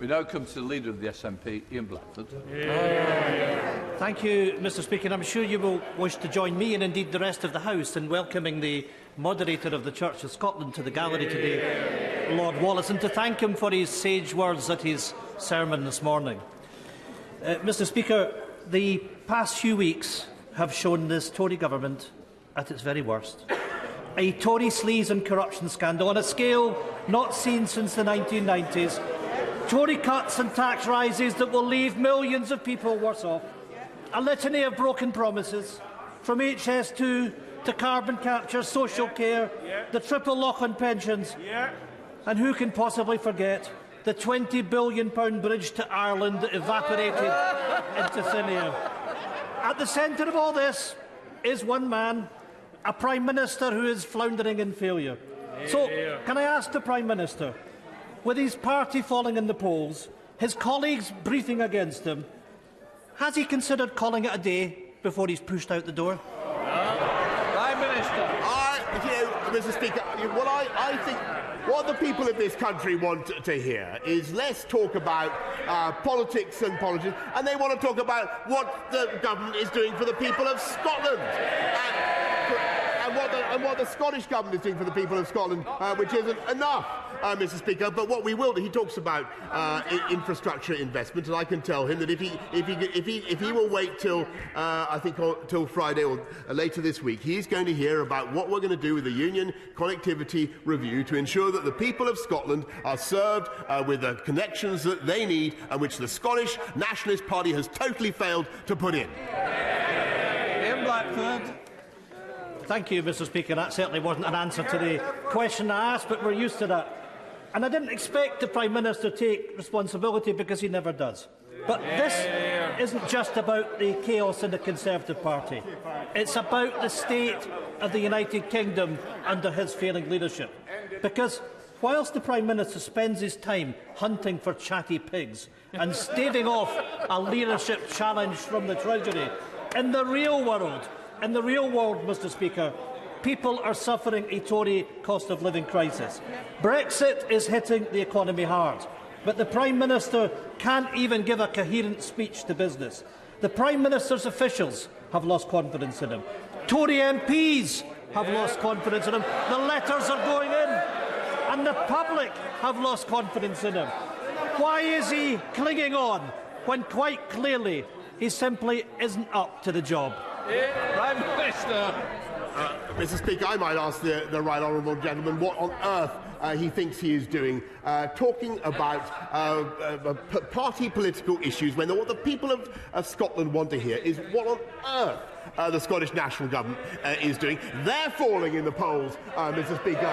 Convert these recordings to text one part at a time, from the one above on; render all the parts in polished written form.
We now come to the Leader of the SNP, Ian Blackford. Thank you, Mr Speaker. I'm sure you will wish to join me and indeed the rest of the House in welcoming the moderator of the Church of Scotland to the gallery today, Lord Wallace, and to thank him for his sage words at his sermon this morning. Mr Speaker, the past few weeks have shown this Tory government at its very worst. A Tory sleaze and corruption scandal on a scale not seen since the 1990s. Tory cuts and tax rises that will leave millions of people worse off. A litany of broken promises, from HS2 to carbon capture, social care, the triple lock on pensions. And who can possibly forget the £20 billion bridge to Ireland that evaporated into thin air? At the centre of all this is one man, a Prime Minister who is floundering in failure. So, can I ask the Prime Minister, with his party falling in the polls, his colleagues briefing against him, has he considered calling it a day before he's pushed out the door? Prime Minister. Mr Speaker, I think what the people of this country want to hear is less talk about politics and politics, and they want to talk about what the government is doing for the people of Scotland. And what the Scottish Government is doing for the people of Scotland, which isn't enough, Mr Speaker. But what we will do, he talks about infrastructure investment, and I can tell him that if he will wait till I think till Friday or later this week, he's going to hear about what we're going to do with the Union Connectivity Review to ensure that the people of Scotland are served with the connections that they need, and which the Scottish Nationalist Party has totally failed to put in. Ian Blackford. Thank you, Mr Speaker. That certainly wasn't an answer to the question I asked, but we're used to that. And I didn't expect the Prime Minister to take responsibility because he never does. But this isn't just about the chaos in the Conservative Party. It's about the state of the United Kingdom under his failing leadership. Because whilst the Prime Minister spends his time hunting for chatty pigs and staving off a leadership challenge from the Treasury, in the real world, Mr Speaker, people are suffering a Tory cost of living crisis. Brexit is hitting the economy hard, but the Prime Minister can't even give a coherent speech to business. The Prime Minister's officials have lost confidence in him. Tory MPs have lost confidence in him. The letters are going in, and the public have lost confidence in him. Why is he clinging on when quite clearly he simply isn't up to the job? Prime Minister. Mr Speaker, I might ask the right honourable gentleman what on earth he thinks he is doing, talking about party political issues when what the people of Scotland want to hear is what on earth the Scottish National Government is doing. They're falling in the polls, Mr Speaker.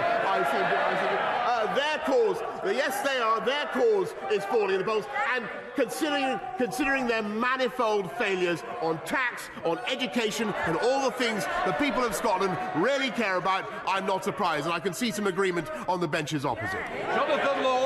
Their cause, yes they are, their cause is falling in the polls, and considering their manifold failures on tax, on education and all the things the people of Scotland really care about, I'm not surprised, and I can see some agreement on the benches opposite.